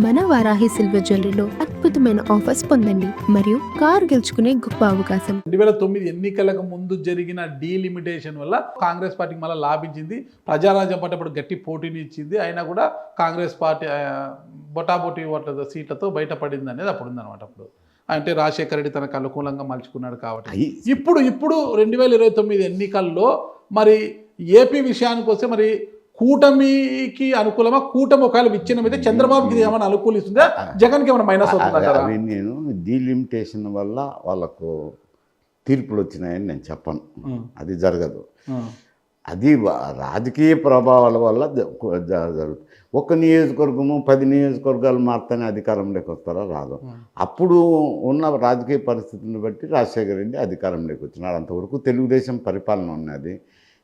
మన వారాహి సిల్వర్ జ్యువెలరీలో అద్భుతమైన ఆఫర్స్ పొందండి మరియు కార్ గెలుచుకునే గొప్ప అవకాశం. 2009 ఎన్నికలకు ముందు జరిగిన డీలిమిటేషన్ వల్ల కాంగ్రెస్ పార్టీకి మళ్ళీ లాభించింది. ప్రజారాజ్యం పట్టేప్పుడు గట్టి పోటీని ఇచ్చింది. అయినా కూడా కాంగ్రెస్ పార్టీ బొటాబొటీ ఓట్ల సీట్లతో బయటపడింది అనేది అప్పుడు ఉందన్నమాట. అప్పుడు అంటే రాజశేఖర రెడ్డి తనకు అనుకూలంగా మలుచుకున్నాడు కాబట్టి ఇప్పుడు 2029 ఎన్నికల్లో మరి ఏపీ విషయానికి వస్తే మరి కూటమికి అనుకూలమా, కూటమి ఒకవేళ విచ్ఛిన్నం అయితే చంద్రబాబుకి ఏమైనా అనుకూలిస్తుందా, జగన్కి ఏమైనా మైనస్ అవుతుందా? నేను డీలిమిటేషన్ వల్ల వాళ్ళకు తీర్పులు వచ్చినాయని నేను చెప్పను, అది జరగదు. అది రాజకీయ ప్రభావాల వల్ల జరుగుతుంది. ఒక నియోజకవర్గము 10 నియోజకవర్గాలు మాత్రమే అధికారంలోకి వస్తారో రాదు. అప్పుడు ఉన్న రాజకీయ పరిస్థితులను బట్టి రాజశేఖర రెడ్డి అధికారంలోకి వచ్చినాడు. అంతవరకు తెలుగుదేశం పరిపాలన ఉన్నది.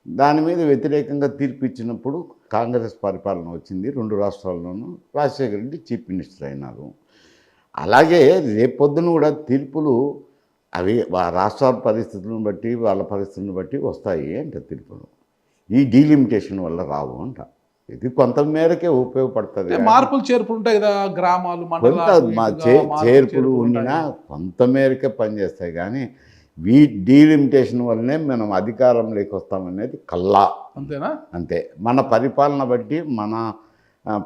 దాని మీద వ్యతిరేకంగా తీర్పు ఇచ్చినప్పుడు కాంగ్రెస్ పరిపాలన వచ్చింది. 2 రాష్ట్రాల్లోనూ రాజశేఖర రెడ్డి చీఫ్ మినిస్టర్ అయినారు. అలాగే రేపొద్దున కూడా తీర్పులు అవి రాష్ట్రాల పరిస్థితులను బట్టి వాళ్ళ పరిస్థితులను బట్టి వస్తాయి అంటే తీర్పులు ఈ డీలిమిటేషన్ వల్ల రావు అంట. ఇది కొంత మేరకే ఉపయోగపడుతుంది. మార్పులు చేర్పులు ఉంటాయి కదా, గ్రామాలు చేర్పులు ఉండినా కొంత మేరకే పనిచేస్తాయి. కానీ డీలిమిటేషన్ వల్లనే మనం అధికారంలోకి వస్తామనేది కల్లా. అంతేనా? అంతే. మన పరిపాలన బట్టి మన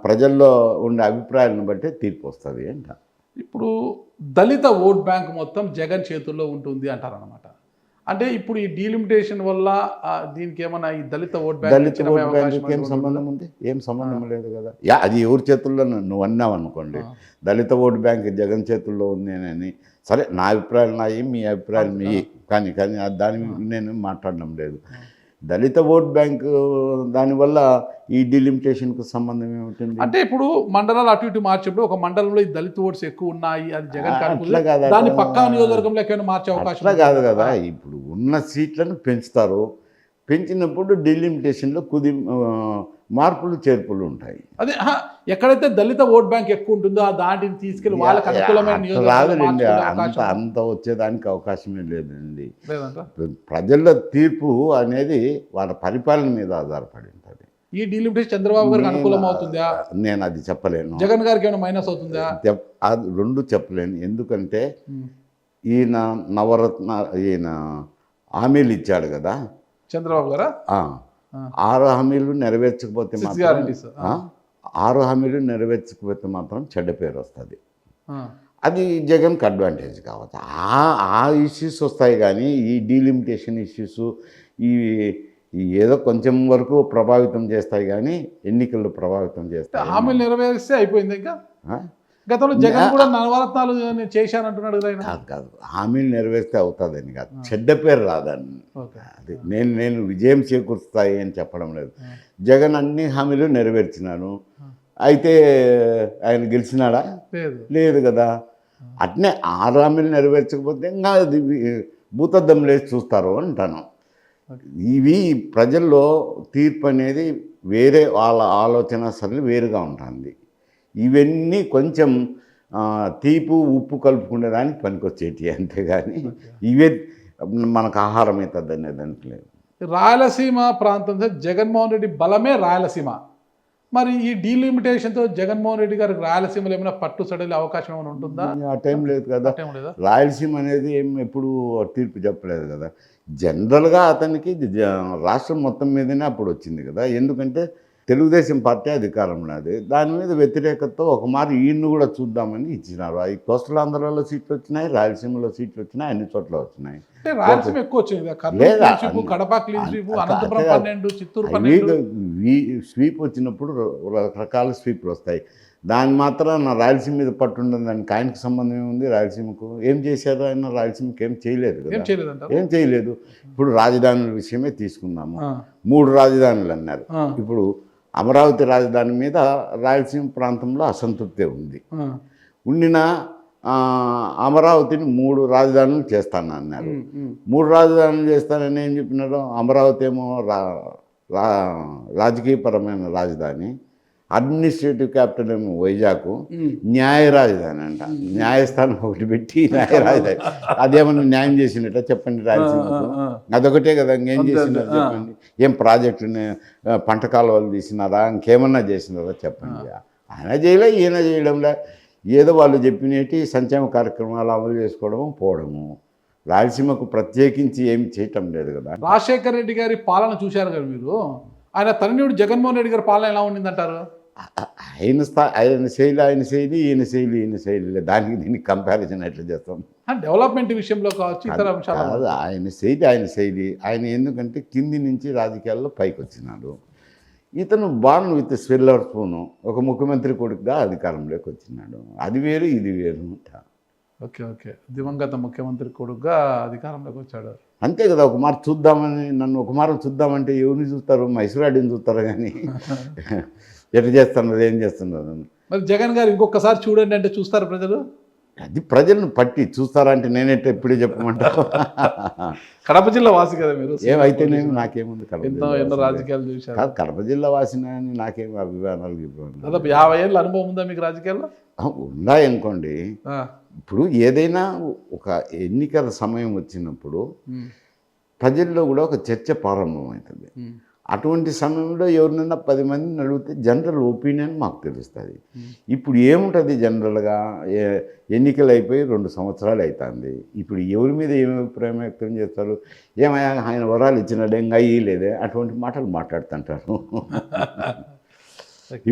ప్రజల్లో ఉండే అభిప్రాయాలను బట్టి తీర్పు వస్తుంది అంట. ఇప్పుడు దళిత ఓట్ బ్యాంక్ మొత్తం జగన్ చేతుల్లో ఉంటుంది అంటారనమాట. అంటే ఇప్పుడు ఈ డీలిమిటేషన్ వల్ల దీనికి ఏమన్నా ఈ దళిత ఓట్ బ్యాంక్ ఏం సంబంధం ఉంది? ఏం సంబంధం లేదు కదా. అది ఎవరి చేతుల్లో నువ్వు అన్నావు అనుకోండి, దళిత ఓట్ బ్యాంక్ జగన్ చేతుల్లో ఉంది అని. సరే, నా అభిప్రాయాలు నాయి, మీ అభిప్రాయాలు మీ, కానీ దాని నేను మాట్లాడడం లేదు. దళిత ఓట్ బ్యాంక్ దానివల్ల ఈ డీలిమిటేషన్కు సంబంధం ఏమిటండి? అంటే ఇప్పుడు మండలాలు అటు ఇటు మార్చేప్పుడు ఒక మండలంలో ఈ దళిత ఓట్స్ ఎక్కువ ఉన్నాయి, అది జగన్ దాన్ని పక్కా నియోజకవర్గంలో మార్చే అవకాశం కాదు కదా. ఇప్పుడు ఉన్న సీట్లను పెంచుతారు, పెంచినప్పుడు డీలిమిటేషన్లో మార్పులు చేర్పులు ఉంటాయి. అదే ఎక్కడైతే దళిత ఓట్ బ్యాంక్ ఎక్కువ ఉంటుందో దాటిని తీసుకెళ్ళి వాళ్ళకి అనుకూలమైన రాదండి. అంత వచ్చేదానికి అవకాశమే లేదండి. ప్రజల తీర్పు అనేది వాళ్ళ పరిపాలన మీద ఆధారపడి ఉంటుంది. ఈ డీలిమిటేషన్ చంద్రబాబు గారికి అనుకూలం అవుతుందా? నేను అది చెప్పలేను. జగన్ గారికి ఏమైనా మైనస్ అవుతుందా? అది రెండు చెప్పలేను. ఎందుకంటే ఈయన ఈయన హామీలు ఇచ్చాడు కదా చంద్రబాబు గారా. 6 హామీలు నెరవేర్చకపోతే మాత్రం 6 హామీలు నెరవేర్చకపోతే మాత్రం చెడ్డ పేరు వస్తుంది. అది జగన్కి అడ్వాంటేజ్ కావచ్చు. ఆ ఇష్యూస్ వస్తాయి. కానీ ఈ డీలిమిటేషన్ ఇష్యూస్ ఏదో కొంచెం వరకు ప్రభావితం చేస్తాయి, కానీ ఎన్నికల్లో ప్రభావితం చేస్తాయి. హామీలు నెరవేరిస్తే అయిపోయింది. ఇంకా గతంలో జగన్ కూడా నవరత్నాలు చేశానంటున్నాడు కదా. కాదు, హామీలు నెరవేరిస్తే అవుతుందని కాదు, చెడ్డ పేరు రాదని. అది నేను విజయం చేకూరుస్తాయి అని చెప్పడం లేదు. జగన్ అన్ని హామీలు నెరవేర్చినాను, అయితే ఆయన గెలిచినాడా? లేదు కదా. అట్నే 6 హామీలు నెరవేర్చకపోతే ఇంకా అది భూతద్దం లేచి చూస్తారు అంటాను. ఇవి ప్రజల్లో తీర్పు అనేది వేరే, వాళ్ళ ఆలోచన సరళి వేరుగా ఉంటుంది. ఇవన్నీ కొంచెం తీపు ఉప్పు కలుపుకునేదానికి పనికొచ్చేటి, అంతేగాని ఇవే మనకు ఆహారం అవుతుంది అనేదానికి లేదు. రాయలసీమ ప్రాంతంలో జగన్మోహన్ రెడ్డి బలమే రాయలసీమ. మరి ఈ డీలిమిటేషన్తో జగన్మోహన్ రెడ్డి గారికి రాయలసీమలో ఏమైనా పట్టు సడలే అవకాశం ఏమైనా ఉంటుందా? ఆ టైం లేదు కదా. రాయలసీమ అనేది ఎప్పుడు తీర్పు చెప్పలేదు కదా. జనరల్గా అతనికి రాష్ట్రం మొత్తం మీదనే అప్పుడు వచ్చింది కదా. ఎందుకంటే తెలుగుదేశం పార్టీ అధికారంలో అది, దాని మీద వ్యతిరేకతతో ఒక మారు ఈయన్ని కూడా చూద్దామని ఇచ్చినారు. అవి కోస్టల్ ఆంధ్రాలో సీట్లు వచ్చినాయి, రాయలసీమలో సీట్లు వచ్చినాయి, అన్ని చోట్ల వచ్చినాయి. రాయలసీమ ఎక్కువ వచ్చింది. స్వీప్ వచ్చినప్పుడు రకరకాల స్వీప్లు వస్తాయి. దాని మాత్రం నా రాయలసీమ మీద పట్టుండదు. దానికి ఆయనకు సంబంధం ఏముంది? రాయలసీమకు ఏం చేశారు? ఆయన రాయలసీమకి ఏం చేయలేదు కదా, ఏం చేయలేదు. ఇప్పుడు రాజధానుల విషయమే తీసుకున్నాము. 3 రాజధానులు అన్నారు. ఇప్పుడు అమరావతి రాజధాని మీద రాయలసీమ ప్రాంతంలో అసంతృప్తి ఉంది. ఉండిన అమరావతిని 3 రాజధానులు చేస్తానన్నారు. 3 రాజధానులు చేస్తానని ఏం చెప్పినారు? అమరావతి ఏమో రాజకీయపరమైన రాజధాని, అడ్మినిస్ట్రేటివ్ క్యాపిటల్ ఏమో వైజాగ్, న్యాయ రాజధాని అంట. న్యాయస్థానం ఒకటి పెట్టి న్యాయ రాజధాని, అదేమన్నా న్యాయం చేసినట్ట చెప్పండి? రాయలసీమకు అదొకటే కదా, ఇంకేం చేసినారు చెప్పండి? ఏం ప్రాజెక్టుని పంట కాలువలు తీసినారా, ఇంకేమన్నా చేసినారా చెప్పండి? ఆయన చేయలే, ఈయన చేయడంలే. ఏదో వాళ్ళు చెప్పినట్టు సంక్షేమ కార్యక్రమాలు అమలు చేసుకోవడము పోవడము. రాయలసీమకు ప్రత్యేకించి ఏమి చేయటం లేదు కదా. రాజశేఖర రెడ్డి గారి పాలన చూశారు కదా మీరు, ఆయన తనయుడు జగన్మోహన్ రెడ్డి గారి పాలన ఎలా ఉండిందంటారు? ఆయన శైలి ఈయన శైలి దానికి దీనికి కంపారిజన్ ఎట్లా చేస్తాం? డెవలప్మెంట్ విషయంలో కావచ్చు, ఇతర అంశాలు కాదు, ఆయన శైలి ఆయన ఎందుకంటే కింది నుంచి రాజకీయాల్లో పైకి వచ్చినాడు. ఇతను బాన్ విత్ స్విల్లర్ స్పూను ఒక ముఖ్యమంత్రి కొడుకుగా అధికారంలోకి వచ్చినాడు. అది వేరు ఇది వేరు. ఓకే దివంగత ముఖ్యమంత్రి కొడుకుగా అధికారంలోకి వచ్చాడు. అంతే కదా. ఒక మారు చూద్దామని నన్ను ఒక మారు చూద్దామంటే ఎవరిని చూస్తారు? మైసూరాడిని చూస్తారు కానీ ఎట్లా చేస్తున్నారు, ఏం చేస్తున్నారు? మరి జగన్ గారు ఇంకొకసారి చూడండి అంటే చూస్తారు ప్రజలు? అది ప్రజలను పట్టి చూస్తారంటే నేనైతే ఎప్పుడే చెప్పమంటా. కడప జిల్లా వాసి కదా మీరు? ఏమైతేనేమి నాకేముంది, ఎన్నో రాజకీయాలు చూశారు. కాదు, కడప జిల్లా వాసిన నాకేం అభిమానాలు దాదాపు 50 ఏళ్ళ అనుభవం ఉందా మీకు రాజకీయాల్లో? ఉన్నాయనుకోండి. ఇప్పుడు ఏదైనా ఒక ఎన్నికల సమయం వచ్చినప్పుడు ప్రజల్లో కూడా ఒక చర్చ ప్రారంభమవుతుంది. అటువంటి సమయంలో ఎవరినైనా 10 మందిని అడిగితే జనరల్ ఒపీనియన్ మాకు తెలుస్తుంది. ఇప్పుడు ఏముంటుంది జనరల్గా, ఎన్నికలు అయిపోయి 2 సంవత్సరాలు అవుతుంది. ఇప్పుడు ఎవరి మీద ఏమి అభిప్రాయం వ్యక్తం చేస్తారు? ఏమయ్యా ఆయన వరాలు ఇచ్చినాడు ఇంకా లేదే, అటువంటి మాటలు మాట్లాడుతుంటారు.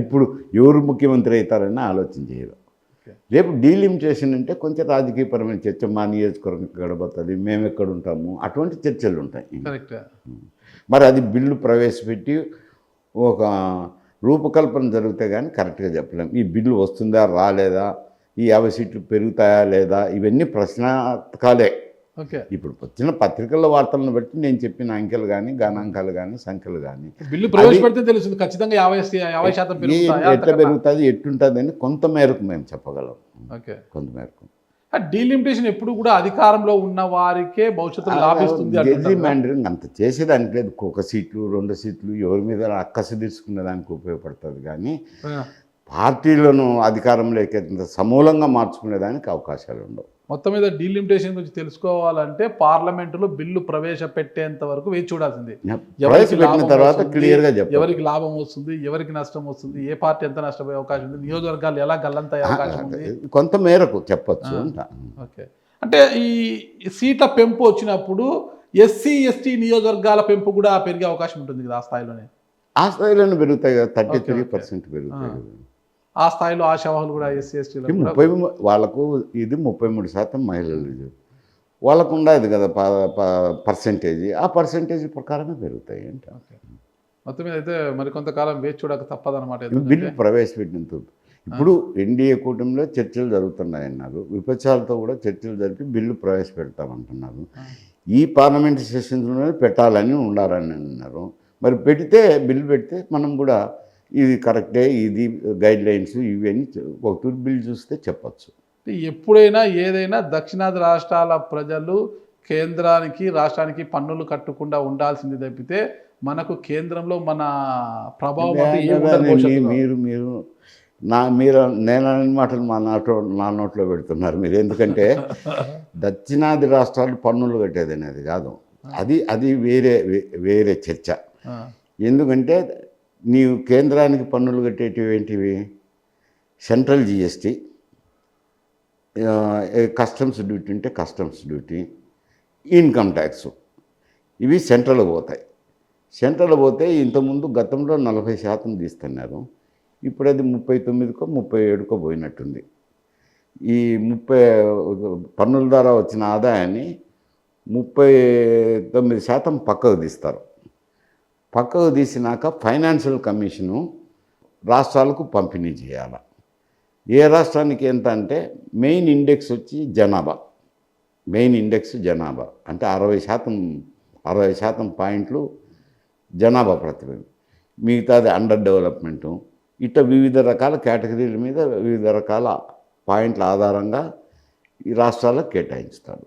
ఇప్పుడు ఎవరు ముఖ్యమంత్రి అవుతారని ఆలోచన చేయరు. రేపు డీలిమిటేషన్ అంటే కొంచెం రాజకీయపరమైన చర్చ, మా నియోజకవర్గం గడబోతుంది, మేము ఎక్కడ ఉంటాము, అటువంటి చర్చలు ఉంటాయి. మరి అది బిల్లు ప్రవేశపెట్టి ఒక రూపకల్పన జరిగితే కానీ కరెక్ట్గా చెప్పలేం. ఈ బిల్లు వస్తుందా రాలేదా, ఈ 50 సీట్లు పెరుగుతాయా లేదా, ఇవన్నీ ప్రశ్నార్థకాలే. ఇప్పుడు వచ్చిన పత్రికల్లో వార్తలను బట్టి నేను చెప్పిన అంకెలు కానీ గణాంకాలు కానీ సంఖ్యలు కానీ బిల్లు ప్రవేశపెడితే తెలుస్తుంది ఖచ్చితంగా 50% ఎట్లా పెరుగుతుంది ఎట్టుంటుంది అని కొంత మేరకు మేము చెప్పగలం. కొంత మేరకు డీలిమిటేషన్ ఎప్పుడు కూడా అధికారంలో ఉన్న వారికే భవిష్యత్తులో లాభిస్తుంది. జడ్జిమెంట్ అంత చేసేదానికి లేదు. 1 సీట్లు 2 సీట్లు ఎవరి మీద అక్కసు తీసుకునే దానికి ఉపయోగపడుతుంది కానీ పార్టీలను అధికారంలోకి సమూలంగా మార్చుకునేదానికి అవకాశాలు ఉండవు. మొత్తం మీద డీలిమిటేషన్ గురించి తెలుసుకోవాలంటే పార్లమెంటులో బిల్లు ప్రవేశపెట్టేంత వరకు వేచి చూడాల్సింది. తర్వాత క్లియర్గా చెప్పాలి ఎవరికి లాభం వస్తుంది, ఎవరికి నష్టం వస్తుంది, ఏ పార్టీ ఎంత నష్టపోయే అవకాశం ఉంది, నియోజకవర్గాలు ఎలా గల్లంతయ్యే అవకాశం ఉంది, కొంత మేరకు చెప్పచ్చు. ఓకే, అంటే ఈ సీట్ల పెంపు వచ్చినప్పుడు ఎస్సీ ఎస్టీ నియోజకవర్గాల పెంపు కూడా పెరిగే అవకాశం ఉంటుంది కదా? ఆ స్థాయిలోనే పెరుగుతాయి కదా, 33% పెరుగుతాయి కదా. ఆ స్థాయిలో ఆశావాహులు కూడా ఎస్సీ ఎస్టీలు వాళ్ళకు ఇది 33% మహిళలు వాళ్ళకు ఉండదు కదా పర్సెంటేజ్, ఆ పర్సెంటేజ్ ప్రకారమే పెరుగుతాయి అంట. మొత్తం మీద అయితే మరికొంతకాలం వేచి చూడక తప్పదన్నమాట. బిల్లు ప్రవేశపెట్టినంత ఇప్పుడు ఎన్డీఏ కూటమిలో చర్చలు జరుగుతున్నాయన్నారు, విపక్షాలతో కూడా చర్చలు జరిపి బిల్లు ప్రవేశపెడతామంటున్నారు. ఈ పార్లమెంట్ సెషన్స్లోనే పెట్టాలని ఉండాలని అన్నారు. మరి బిల్లు పెడితే మనం కూడా ఇది కరెక్టే, ఇది గైడ్ లైన్స్ ఇవన్నీ ఒక తూర్పు బిల్లు చూస్తే చెప్పచ్చు. ఎప్పుడైనా ఏదైనా దక్షిణాది రాష్ట్రాల ప్రజలు కేంద్రానికి రాష్ట్రానికి పన్నులు కట్టకుండా ఉండాల్సింది తప్పితే మనకు కేంద్రంలో మన ప్రభావం మీరు నేను అనే మాటలు నా నోట్లో పెడుతున్నారు మీరు. ఎందుకంటే దక్షిణాది రాష్ట్రాలు పన్నులు కట్టేది అనేది కాదు, అది వేరే చర్చ. ఎందుకంటే నీవు కేంద్రానికి పన్నులు కట్టేటివి ఏంటివి? సెంట్రల్ జిఎస్టీ, కస్టమ్స్ డ్యూటీ ఉంటే కస్టమ్స్ డ్యూటీ, ఇన్కమ్ ట్యాక్స్, ఇవి సెంట్రల్ పోతాయి. సెంట్రల్ పోతే ఇంతకుముందు గతంలో 40% తీస్తున్నారు, ఇప్పుడు అది 39కో 37కో పోయినట్టుంది. ఈ 30 పన్నుల ద్వారా వచ్చిన ఆదాయాన్ని 39% పక్కకు తీస్తారు. పక్కకు తీసినాక ఫైనాన్షియల్ కమిషను రాష్ట్రాలకు పంపిణీ చేయాలి. ఏ రాష్ట్రానికి ఎంత అంటే మెయిన్ ఇండెక్స్ వచ్చి జనాభా, మెయిన్ ఇండెక్స్ జనాభా అంటే 60% పాయింట్లు జనాభా ప్రతినిధి, మిగతాది అండర్ డెవలప్మెంటు, ఇట్లా వివిధ రకాల కేటగిరీల మీద వివిధ రకాల పాయింట్ల ఆధారంగా ఈ రాష్ట్రాలకు కేటాయించుతారు.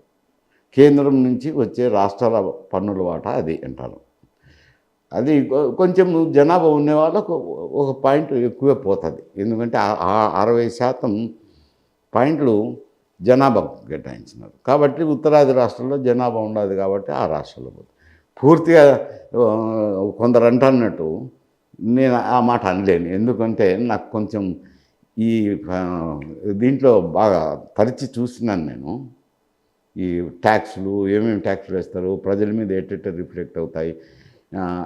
కేంద్రం నుంచి వచ్చే రాష్ట్రాల పన్నుల వాటా అది అంటారు. అది కొంచెం జనాభా ఉండే వాళ్ళకు ఒక పాయింట్ ఎక్కువే పోతుంది. ఎందుకంటే 60% పాయింట్లు జనాభా కేటాయించినారు కాబట్టి ఉత్తరాది రాష్ట్రాల్లో జనాభా ఉండదు కాబట్టి ఆ రాష్ట్రాల్లో పోతుంది. పూర్తిగా కొందరు అంటున్నట్టు నేను ఆ మాట అనలేను, ఎందుకంటే నాకు కొంచెం ఈ దీంట్లో బాగా తరచి చూస్తున్నాను నేను. ఈ ట్యాక్స్లు ఏమేమి ట్యాక్స్లు వేస్తారు, ప్రజల మీద ఎట్ట రిఫ్లెక్ట్ అవుతాయి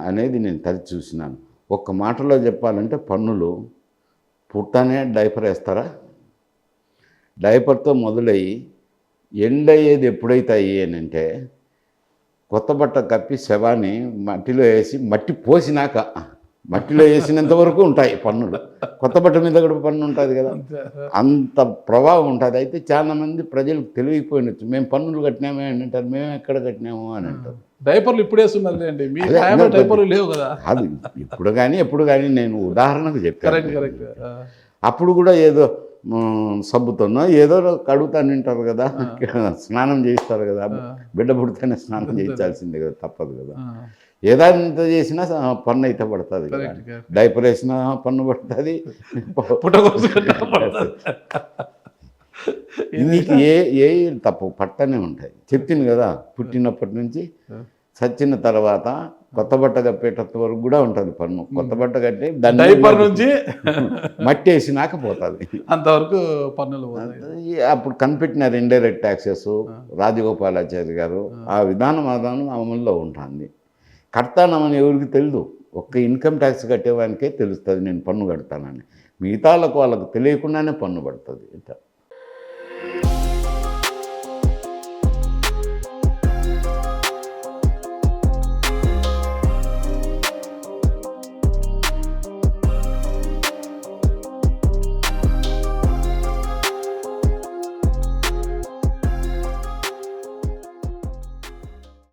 అనేది నేను తరచి చూసినాను. ఒక్క మాటలో చెప్పాలంటే పన్నులు పుట్టనే డైపర్ వేస్తారా, డైపర్తో మొదలయ్యి ఎండ్ అయ్యేది ఎప్పుడైతాయి అని అంటే కొత్త బట్ట కప్పి శవాన్ని మట్టిలో వేసి మట్టి పోసినాక మట్టిలో వేసినంత వరకు ఉంటాయి పన్నులు. కొత్త బట్ట మీద కూడా పన్ను ఉంటుంది కదా, అంత ప్రభావం ఉంటుంది. అయితే చాలామంది ప్రజలకు తెలియకపోయినచ్చు, మేము పన్నులు కట్టినామే అని అంటారు, మేము ఎక్కడ కట్టినాము అని అంటారు. డైపర్లు ఇప్పుడు వేస్తున్నారు అండి, మీ డైపర్లు లేవు కదా. అది ఇప్పుడు కానీ ఎప్పుడు కానీ నేను ఉదాహరణకు చెప్పాను. కరెక్ట్. అప్పుడు కూడా ఏదో సబ్బుతోనో ఏదో కడుగుతానంటారు కదా, స్నానం చేయిస్తారు కదా, బిడ్డ పుడితేనే స్నానం చేయించాల్సిందే కదా, తప్పదు కదా. ఏదంతా చేసినా పన్ను అయితే పడుతుంది కదా, డైపర్ వేసినా పన్ను పడుతుంది, నీకు ఏ తప్పు పట్టనే ఉంటాయి. చెప్పింది కదా, పుట్టినప్పటి నుంచి చచ్చిన తర్వాత కొత్త బట్ట కప్పేటంత వరకు కూడా ఉంటుంది పన్ను. కొత్త బట్ట కట్టి దాన్ని డైపర్ నుంచి మట్టి వేసినాక పోతుంది, అంతవరకు పన్నులు. అప్పుడు కనిపెట్టినారు ఇండైరెక్ట్ ట్యాక్సెస్ రాజగోపాలాచారి గారు. ఆ విధానం అమల్లో ఉంటుంది. కడతానమని ఎవరికి తెలియదు, ఒక్క ఇన్కమ్ ట్యాక్స్ కట్టేవానికే తెలుస్తుంది నేను పన్ను కడతానని. మిగతా వాళ్ళకు తెలియకుండానే పన్ను పడుతుంది.